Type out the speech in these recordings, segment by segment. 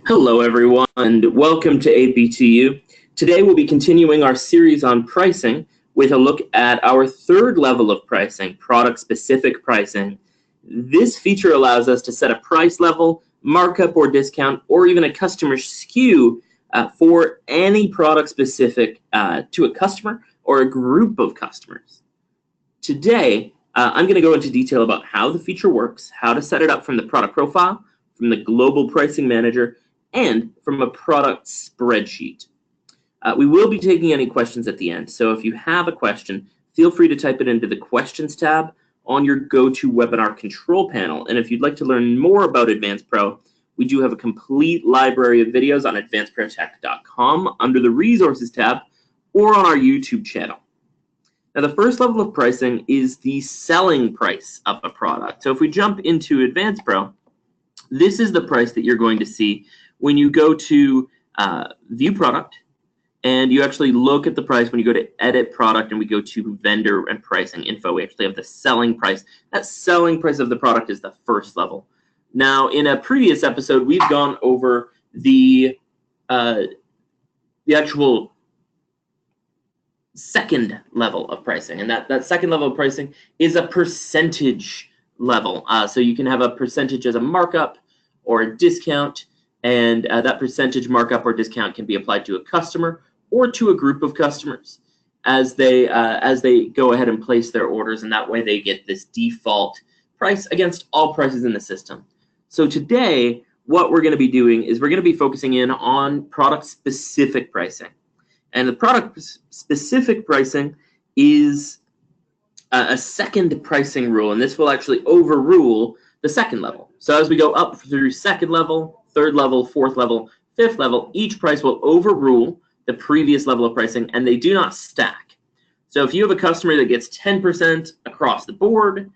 Hello everyone and welcome to APTU. Today we'll be continuing our series on pricing with a look at our third level of pricing, product-specific pricing. This feature allows us to set a price level, markup or discount, or even a customer SKU for any product specific to a customer or a group of customers. Today, I'm going to go into detail about how the feature works, how to set it up from the product profile, from the global pricing manager, and from a product spreadsheet. We will be taking any questions at the end, so if you have a question, feel free to type it into the questions tab on your GoToWebinar control panel. And if you'd like to learn more about AdvancePro, we do have a complete library of videos on advanceprotech.com under the resources tab or on our YouTube channel. Now, the first level of pricing is the selling price of a product. So if we jump into AdvancePro, this is the price that you're going to see when you go to view product and you actually look at the price. When you go to edit product and we go to vendor and pricing info, we actually have the selling price. That selling price of the product is the first level. Now, in a previous episode, we've gone over the actual second level of pricing, and that second level of pricing is a percentage level. So you can have a percentage as a markup or a discount, and that percentage markup or discount can be applied to a customer or to a group of customers as they go ahead and place their orders, and that way they get this default price against all prices in the system. So today, what we're going to be doing is we're going to be focusing in on product-specific pricing. And the product-specific pricing is a second pricing rule, and this will actually overrule the second level. So as we go up through second level, third level, fourth level, fifth level, each price will overrule the previous level of pricing, and they do not stack. So if you have a customer that gets 10% across the board,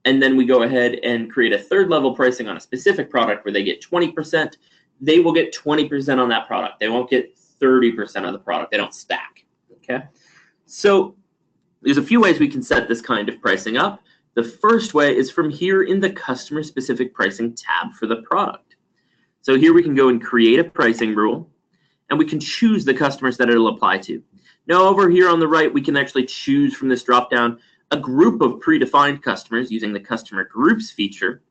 and then we go ahead and create a third level pricing on a specific product where they get 20%, they will get 20% on that product. They won't get 30% of the product. They don't stack. Okay? So there's a few ways we can set this kind of pricing up. The first way is from here in the customer specific pricing tab for the product. So here we can go and create a pricing rule, and we can choose the customers that it'll apply to. Now over here on the right, we can actually choose from this drop-down a group of predefined customers using the customer groups feature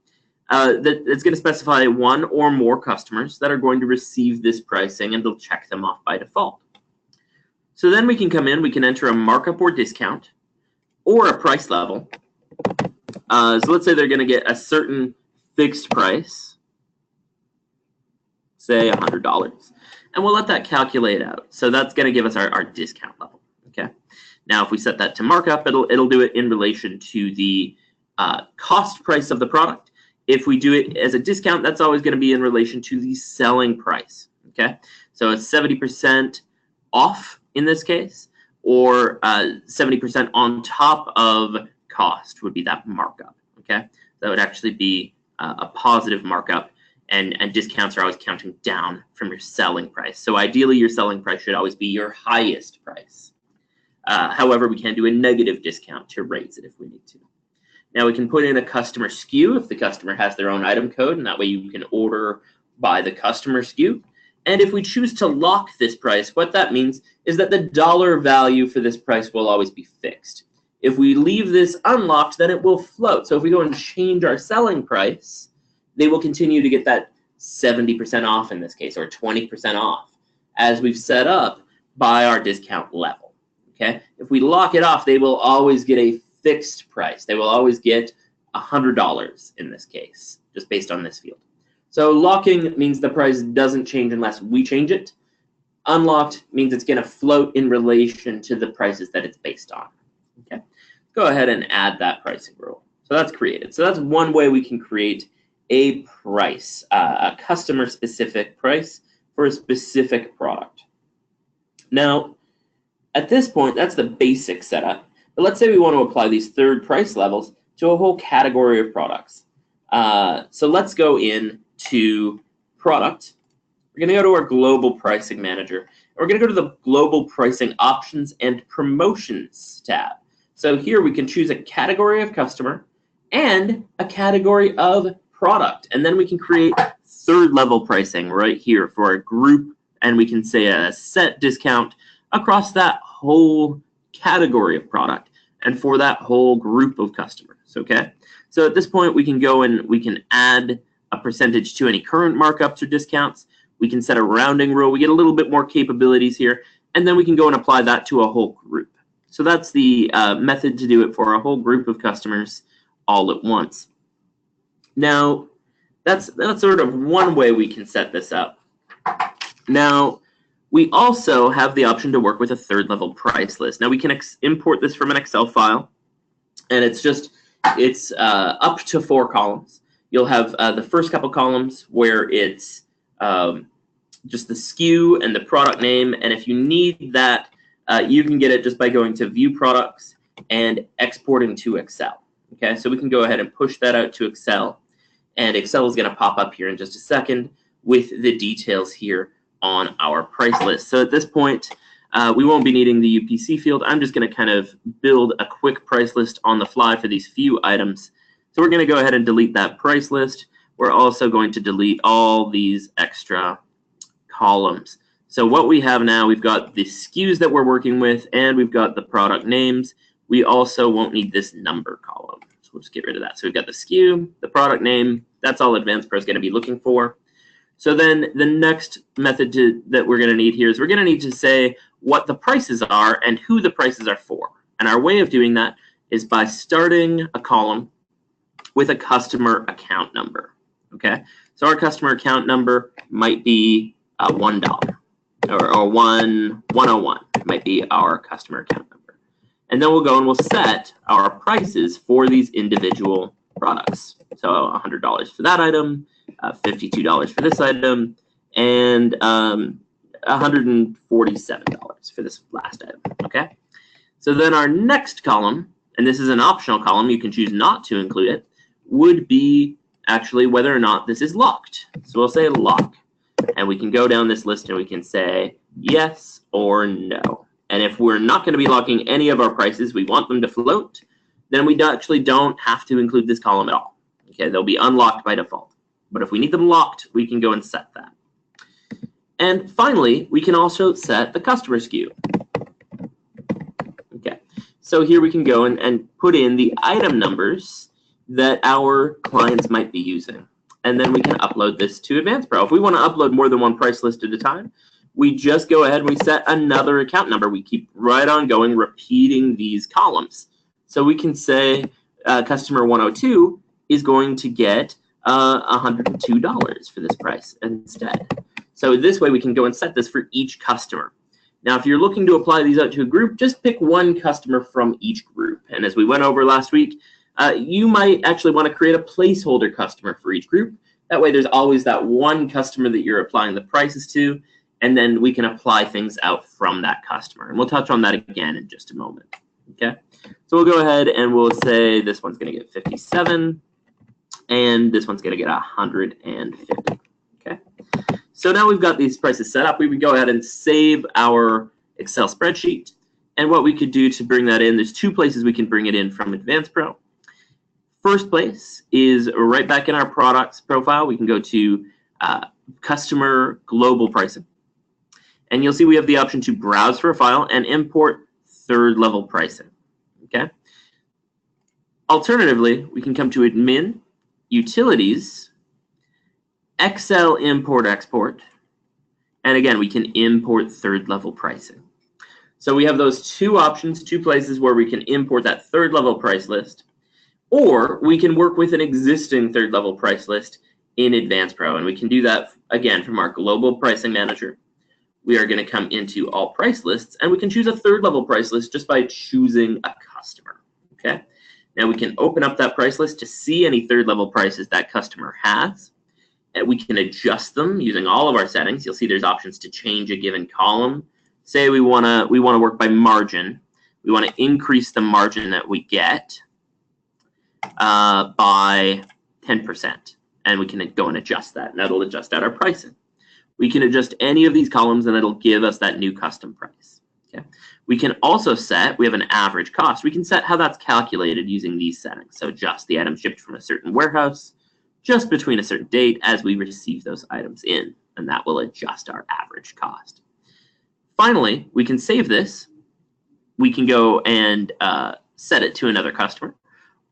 that's going to specify one or more customers that are going to receive this pricing, and they'll check them off by default. So then we can come in, we can enter a markup or discount or a price level. So let's say they're going to get a certain fixed price, say $100, and we'll let that calculate out. So that's going to give us our discount level. Okay. Now, if we set that to markup, it'll do it in relation to the cost price of the product. If we do it as a discount, that's always going to be in relation to the selling price. Okay. So it's 70% off in this case, or 70% on top of cost would be that markup. Okay. That would actually be a positive markup, and discounts are always counting down from your selling price. So ideally, your selling price should always be your highest price. However, we can do a negative discount to raise it if we need to. Now we can put in a customer SKU if the customer has their own item code, and that way you can order by the customer SKU. And if we choose to lock this price, what that means is that the dollar value for this price will always be fixed. If we leave this unlocked, then it will float. So if we go and change our selling price, they will continue to get that 70% off in this case, or 20% off, as we've set up by our discount level. Okay? If we lock it off, they will always get a fixed price. They will always get $100 in this case, just based on this field. So locking means the price doesn't change unless we change it. Unlocked means it's going to float in relation to the prices that it's based on. Okay, go ahead and add that pricing rule. So that's created. So that's one way we can create a price, a customer-specific price for a specific product. Now, at this point, that's the basic setup. But let's say we want to apply these third price levels to a whole category of products. So let's go in to product. We're going to go to our global pricing manager. We're going to go to the global pricing options and promotions tab. So here we can choose a category of customer and a category of product, and then we can create third level pricing right here for a group, and we can say a set discount across that whole category of product and for that whole group of customers, okay? So at this point, we can go and we can add a percentage to any current markups or discounts. We can set a rounding rule. We get a little bit more capabilities here, and then we can go and apply that to a whole group. So that's the method to do it for a whole group of customers all at once. Now, that's sort of one way we can set this up. Now, we also have the option to work with a third level price list. Now, we can import this from an Excel file, and it's up to 4 columns. You'll have the first couple columns where it's just the SKU and the product name, and if you need that, you can get it just by going to View Products and exporting to Excel. Okay, so we can go ahead and push that out to Excel, and Excel is going to pop up here in just a second with the details here on our price list. So at this point, we won't be needing the UPC field. I'm just going to kind of build a quick price list on the fly for these few items. So we're going to go ahead and delete that price list. We're also going to delete all these extra columns. So what we have now, we've got the SKUs that we're working with, and we've got the product names. We also won't need this number column. So we'll just get rid of that. So we've got the SKU, the product name. That's all AdvancePro is going to be looking for. So then the next method that we're going to need here is we're going to need to say what the prices are and who the prices are for. And our way of doing that is by starting a column with a customer account number. Okay, so our customer account number might be $1 or 101 might be our customer account number. And then we'll go and we'll set our prices for these individual products. So $100 for that item, $52 for this item, and $147 for this last item, okay? So then our next column, and this is an optional column, you can choose not to include it, would be actually whether or not this is locked. So we'll say lock, and we can go down this list and we can say yes or no. And if we're not going to be locking any of our prices, we want them to float, then we actually don't have to include this column at all. Okay, they'll be unlocked by default. But if we need them locked, we can go and set that. And finally, we can also set the customer SKU. Okay, so here we can go and put in the item numbers that our clients might be using. And then we can upload this to AdvancePro. If we want to upload more than one price list at a time, we just go ahead and we set another account number. We keep right on going, repeating these columns. So we can say customer 102 is going to get $102 for this price instead. So this way we can go and set this for each customer. Now, if you're looking to apply these out to a group, just pick one customer from each group. And as we went over last week, you might actually want to create a placeholder customer for each group. That way there's always that one customer that you're applying the prices to, and then we can apply things out from that customer. And we'll touch on that again in just a moment. Okay, so we'll go ahead and we'll say this one's going to get 57, and this one's going to get 150. Okay, so now we've got these prices set up. We would go ahead and save our Excel spreadsheet. And what we could do to bring that in, there's 2 places we can bring it in from AdvancePro. First place is right back in our products profile. We can go to customer global pricing. And you'll see we have the option to browse for a file and import third level pricing. Okay. Alternatively, we can come to admin, utilities, Excel import export, and again, we can import third level pricing. So we have those 2 options, 2 places where we can import that third level price list, or we can work with an existing third level price list in AdvancePro, and we can do that again from our global pricing manager. We are going to come into all price lists, and we can choose a third level price list just by choosing a customer. Okay. Now we can open up that price list to see any third level prices that customer has. And we can adjust them using all of our settings. You'll see there's options to change a given column. Say we want to work by margin. We want to increase the margin that we get by 10%, and we can go and adjust that, and that'll adjust out our pricing. We can adjust any of these columns, and it'll give us that new custom price. Okay. We can also set, we have an average cost. We can set how that's calculated using these settings. So just the item shipped from a certain warehouse, just between a certain date as we receive those items in, and that will adjust our average cost. Finally, we can save this. We can go and set it to another customer,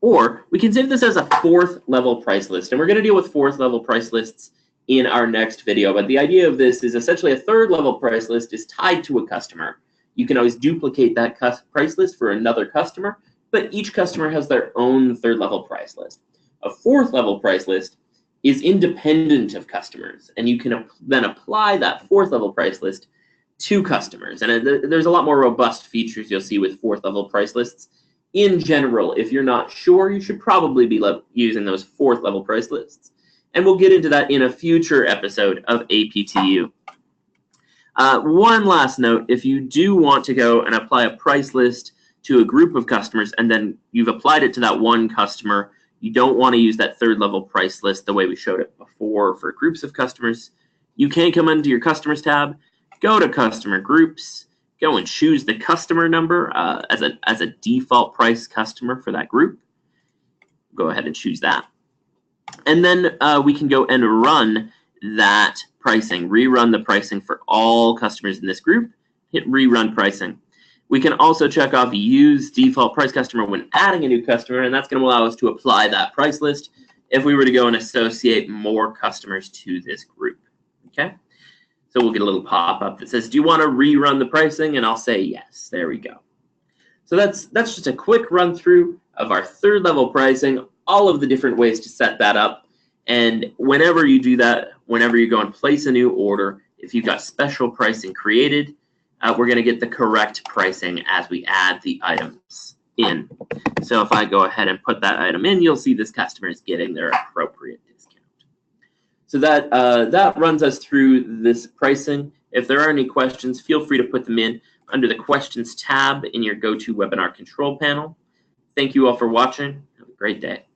or we can save this as a fourth level price list. And we're going to deal with fourth level price lists in our next video. But the idea of this is essentially a third level price list is tied to a customer. You can always duplicate that price list for another customer, but each customer has their own third level price list. A fourth level price list is independent of customers, and you can then apply that fourth level price list to customers. And there's a lot more robust features you'll see with fourth level price lists. In general, if you're not sure, you should probably be using those fourth level price lists. And we'll get into that in a future episode of APTU. One last note, if you do want to go and apply a price list to a group of customers and then you've applied it to that one customer, you don't want to use that third level price list the way we showed it before for groups of customers. You can come into your customers tab, go to customer groups, go and choose the customer number as a default price customer for that group. Go ahead and choose that. And then we can go and run that pricing, rerun the pricing for all customers in this group, hit rerun pricing. We can also check off use default price customer when adding a new customer, and that's going to allow us to apply that price list if we were to go and associate more customers to this group. Okay, so we'll get a little pop-up that says, do you want to rerun the pricing? And I'll say yes. There we go. So that's just a quick run through of our third level pricing, all of the different ways to set that up. And whenever you do that, whenever you go and place a new order, if you've got special pricing created, we're going to get the correct pricing as we add the items in. So if I go ahead and put that item in, you'll see this customer is getting their appropriate discount. So that runs us through this pricing. If there are any questions, feel free to put them in under the questions tab in your GoToWebinar control panel. Thank you all for watching. Have a great day.